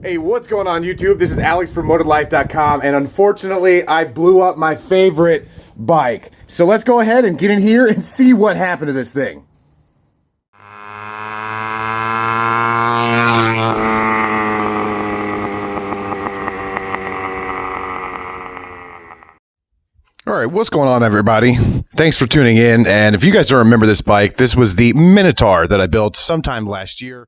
Hey, what's going on YouTube? This is Alex from MotorLife.com, and unfortunately I blew up my favorite bike. So let's go ahead and get in here and see what happened to this thing. All right, what's going on, everybody? Thanks for tuning in. And if you guys don't remember this bike, this was the Minotaur that I built sometime last year.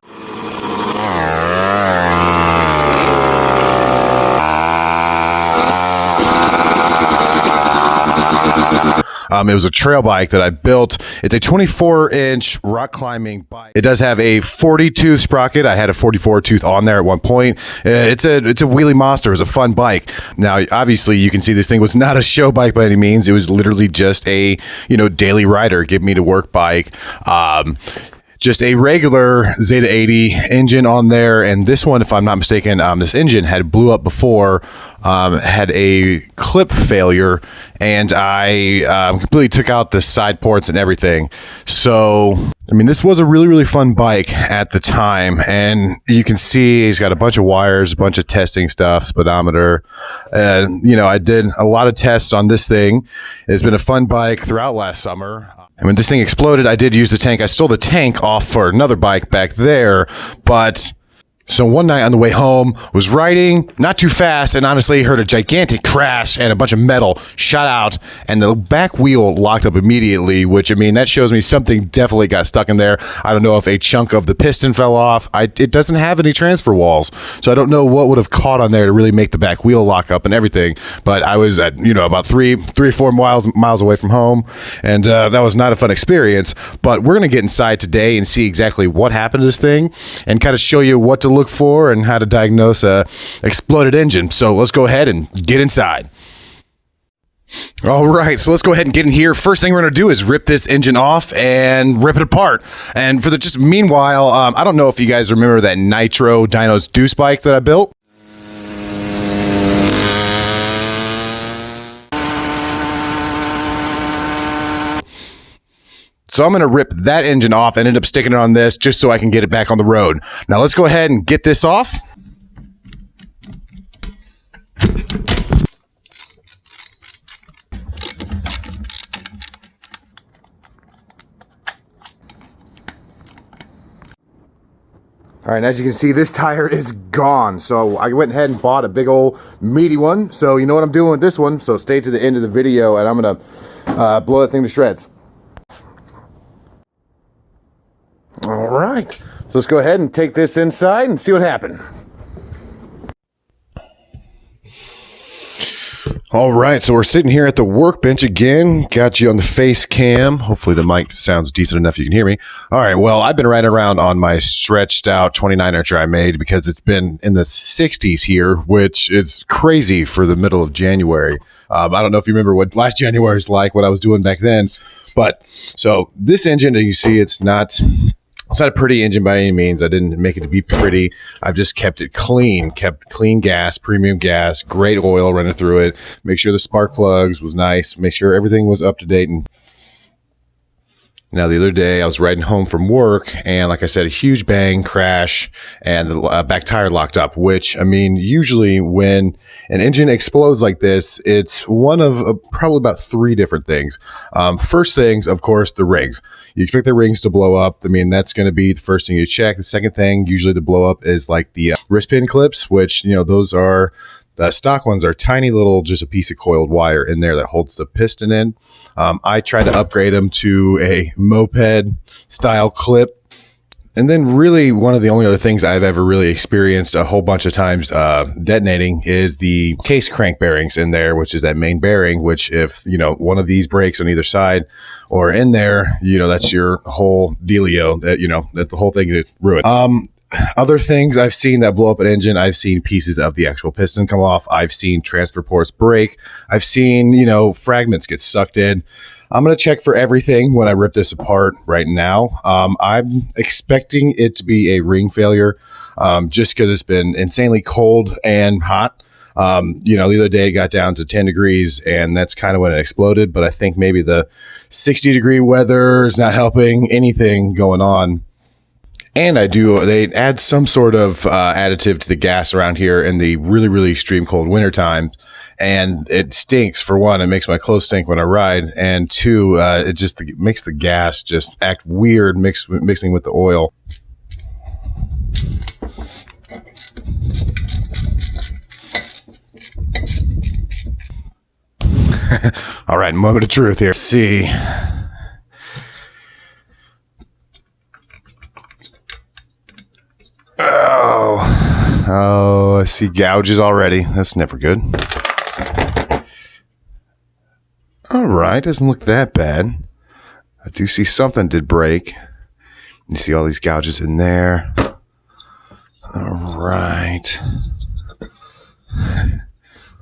It was a trail bike that I built. It's a 24-inch rock climbing bike. It does have a 40-tooth sprocket. I had a 44-tooth on there at one point. It's a wheelie monster. It was a fun bike. Now, obviously, you can see this thing was not a show bike by any means. It was literally just a, daily rider, get me to work bike. Just a regular Zeta 80 engine on there, and this one, if I'm not mistaken, this engine had blew up before, had a clip failure, and I completely took out the side ports and everything. So, I mean, this was a really, really fun bike at the time, and you can see he's got a bunch of wires, a bunch of testing stuff, speedometer, and, I did a lot of tests on this thing. It's been a fun bike throughout last summer. And when this thing exploded, I did use the tank. I stole the tank off for another bike back there, but so one night on the way home, was riding not too fast, and honestly heard a gigantic crash and a bunch of metal shot out, and the back wheel locked up immediately, which, I mean, that shows me something definitely got stuck in there. I don't know if a chunk of the piston fell off. It doesn't have any transfer walls, so I don't know what would have caught on there to really make the back wheel lock up and everything, but I was at, about three or 4 miles away from home, and that was not a fun experience. But we're going to get inside today and see exactly what happened to this thing and kind of show you what to look for and how to diagnose a exploded engine. So let's go ahead and get inside. All right, so let's go ahead and get in here. First thing we're going to do is rip this engine off and rip it apart. And for the just meanwhile, I don't know if you guys remember that Nitro Dyno's Deuce bike that I built. So I'm going to rip that engine off and end up sticking it on this just so I can get it back on the road. Now let's go ahead and get this off. All right, and as you can see, this tire is gone. So I went ahead and bought a big old meaty one. So you know what I'm doing with this one. So stay to the end of the video and I'm going to blow that thing to shreds. All right, so let's go ahead and take this inside and see what happened. All right, so we're sitting here at the workbench again. Got you on the face cam. Hopefully the mic sounds decent enough you can hear me. All right, well, I've been riding around on my stretched out 29-incher I made because it's been in the 60s here, which is crazy for the middle of January. I don't know if you remember what last January was like, what I was doing back then. But so this engine, you see, it's not a pretty engine by any means. I didn't make it to be pretty. I've just kept it clean, kept clean gas, premium gas, great oil running through it. Make sure the spark plugs was nice. Make sure everything was up to date. And now, the other day, I was riding home from work, and like I said, a huge bang, crash, and the back tire locked up, which, I mean, usually when an engine explodes like this, it's one of probably about 3 different things. First things, of course, the rings. You expect the rings to blow up. I mean, that's going to be the first thing you check. The second thing, usually to blow up, is like the wrist pin clips, which, those are... The stock ones are tiny little, just a piece of coiled wire in there that holds the piston in. I tried to upgrade them to a moped style clip. And then really one of the only other things I've ever really experienced a whole bunch of times detonating is the case crank bearings in there, which is that main bearing, which if, one of these breaks on either side or in there, that's your whole dealio, that the whole thing is ruined. Other things I've seen that blow up an engine, I've seen pieces of the actual piston come off. I've seen transfer ports break. I've seen, fragments get sucked in. I'm going to check for everything when I rip this apart right now. I'm expecting it to be a ring failure just because it's been insanely cold and hot. The other day it got down to 10 degrees and that's kind of when it exploded. But I think maybe the 60-degree weather is not helping anything going on. And they add some sort of additive to the gas around here in the really, really extreme cold winter time. And it stinks, for one. It makes my clothes stink when I ride. And two, it just makes the gas just act weird mixing with the oil. All right, moment of truth here. Let's see. Oh, I see gouges already. That's never good. All right, doesn't look that bad. I do see something did break. You see all these gouges in there. All right.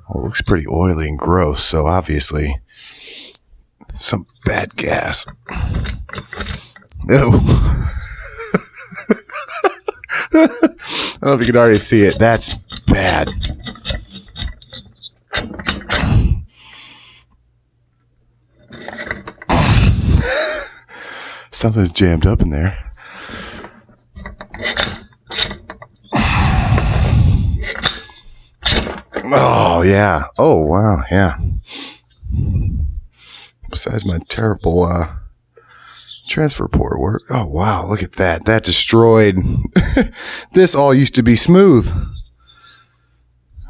Well, it looks pretty oily and gross, so obviously some bad gas. Oh. I don't know if you can already see it. That's bad. Something's jammed up in there. Oh, yeah. Oh, wow. Yeah. Besides my terrible transfer port work. Oh, wow. Look at that. That destroyed. This all used to be smooth.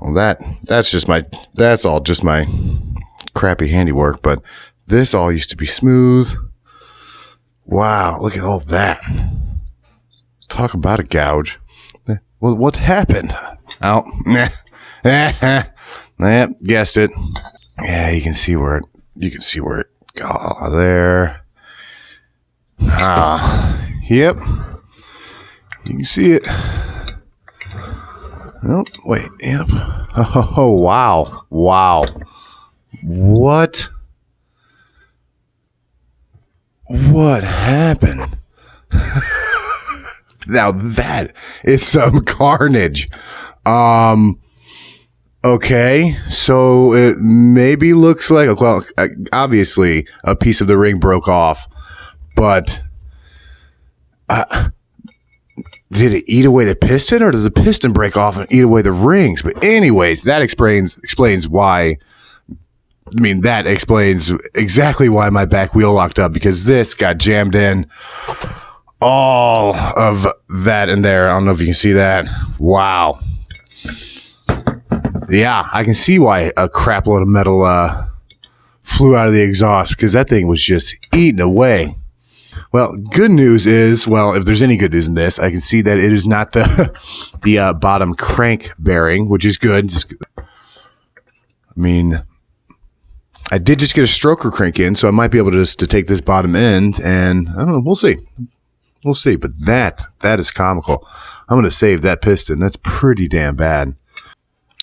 Well, that's all just my crappy handiwork, but this all used to be smooth. Wow. Look at all that. Talk about a gouge. Well, what happened? Oh, guessed it. Yeah, you can see where it got there. Yep. You can see it. Oh, wait, yep. Oh, wow. Wow. What happened? Now that is some carnage. Okay, so it maybe looks like, well, obviously a piece of the ring broke off, but did it eat away the piston, or did the piston break off and eat away the rings? But anyways, that explains why. I mean, that explains exactly why my back wheel locked up, because this got jammed in. All of that in there. I don't know if you can see that. Wow. Yeah, I can see why a crap load of metal flew out of the exhaust, because that thing was just eaten away. Well, good news is, well, if there's any good news in this, I can see that it is not the bottom crank bearing, which is good. I mean, I did just get a stroker crank in, so I might be able to take this bottom end, and I don't know, we'll see. We'll see, but that is comical. I'm going to save that piston. That's pretty damn bad.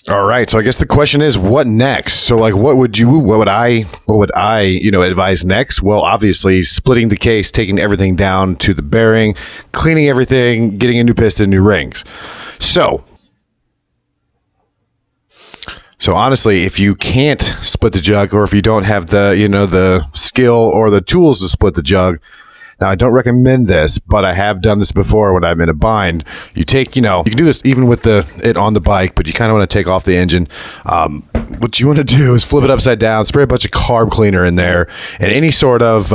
All right, so I guess the question is, what next? So, like, what would I, advise next? Well, obviously, splitting the case, taking everything down to the bearing, cleaning everything, getting a new piston, new rings. So honestly, if you can't split the jug, or if you don't have the skill or the tools to split the jug. Now, I don't recommend this, but I have done this before when I'm in a bind. You can do this even with it on the bike, but you kind of want to take off the engine. What you want to do is flip it upside down, spray a bunch of carb cleaner in there, and any sort of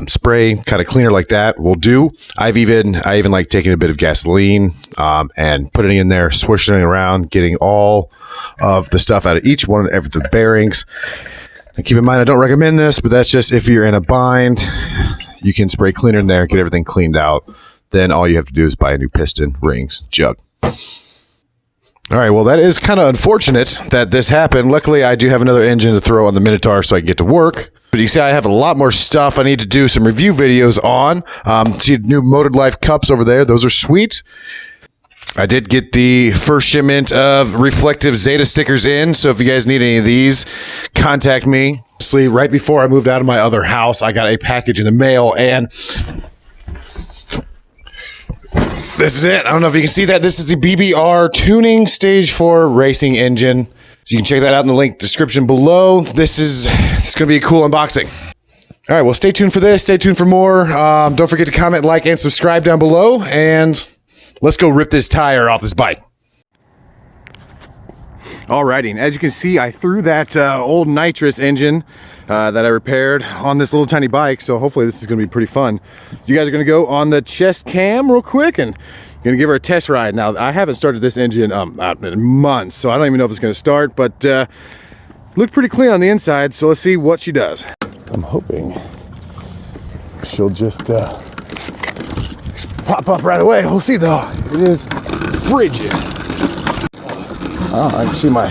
spray kind of cleaner like that will do. I even like taking a bit of gasoline and putting it in there, swishing it around, getting all of the stuff out of each one of the bearings. And keep in mind, I don't recommend this, but that's just if you're in a bind, you can spray cleaner in there, get everything cleaned out. Then all you have to do is buy a new piston, rings, jug. All right, well, that is kind of unfortunate that this happened. Luckily, I do have another engine to throw on the Minotaur so I can get to work. But you see, I have a lot more stuff I need to do some review videos on. See new Motored Life cups over there. Those are sweet. I did get the first shipment of reflective Zeta stickers in, so if you guys need any of these, contact me. Honestly, right before I moved out of my other house, I got a package in the mail, and this is it. I don't know if you can see that. This is the BBR Tuning Stage 4 Racing Engine. You can check that out in the link description below. It's going to be a cool unboxing. All right, well, stay tuned for this. Stay tuned for more. Don't forget to comment, like, and subscribe down below. And let's go rip this tire off this bike. Alrighty, and as you can see, I threw that old nitrous engine that I repaired on this little tiny bike. So hopefully this is going to be pretty fun. You guys are going to go on the chest cam real quick and going to give her a test ride. Now, I haven't started this engine in months, so I don't even know if it's going to start, but looked pretty clean on the inside. So let's see what she does. I'm hoping she'll just pop up right away. We'll see though. It is frigid. Oh, I can see my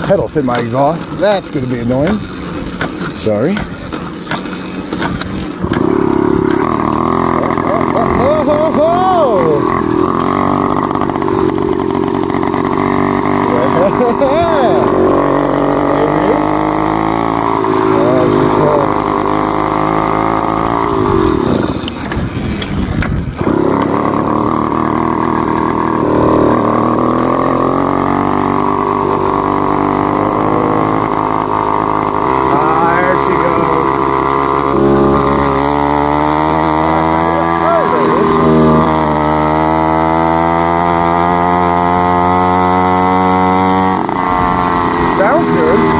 pedals hit my exhaust. That's going to be annoying. Sorry. Sounds good.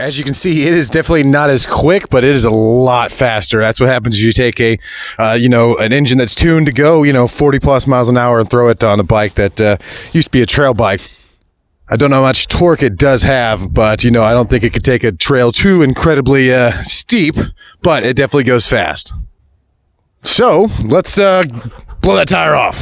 As you can see, it is definitely not as quick, but it is a lot faster. That's what happens. You take a, an engine that's tuned to go, 40 plus miles an hour and throw it on a bike that used to be a trail bike. I don't know how much torque it does have, but, I don't think it could take a trail too incredibly steep, but it definitely goes fast. So let's blow that tire off.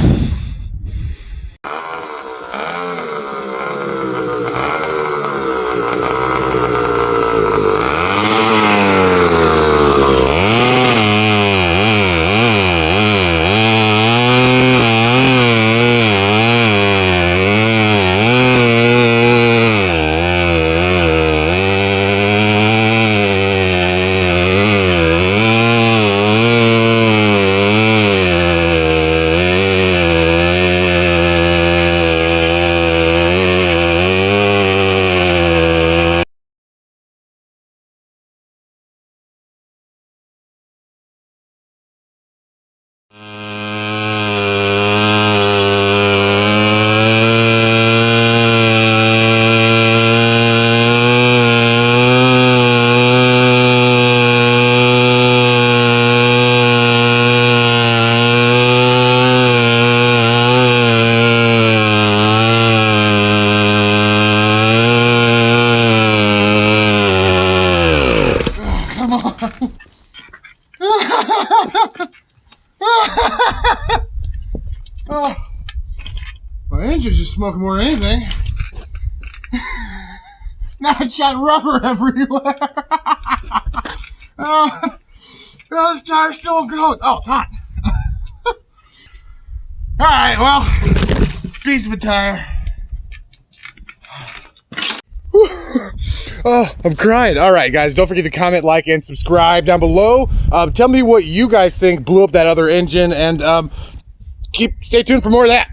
Oh, my engine's just smoking more than anything. Now it's got rubber everywhere. Oh, this tire's still going. Oh, it's hot. Alright, well, piece of a tire. Oh, I'm crying. All right, guys, don't forget to comment, like, and subscribe down below. Tell me what you guys think blew up that other engine, and stay tuned for more of that.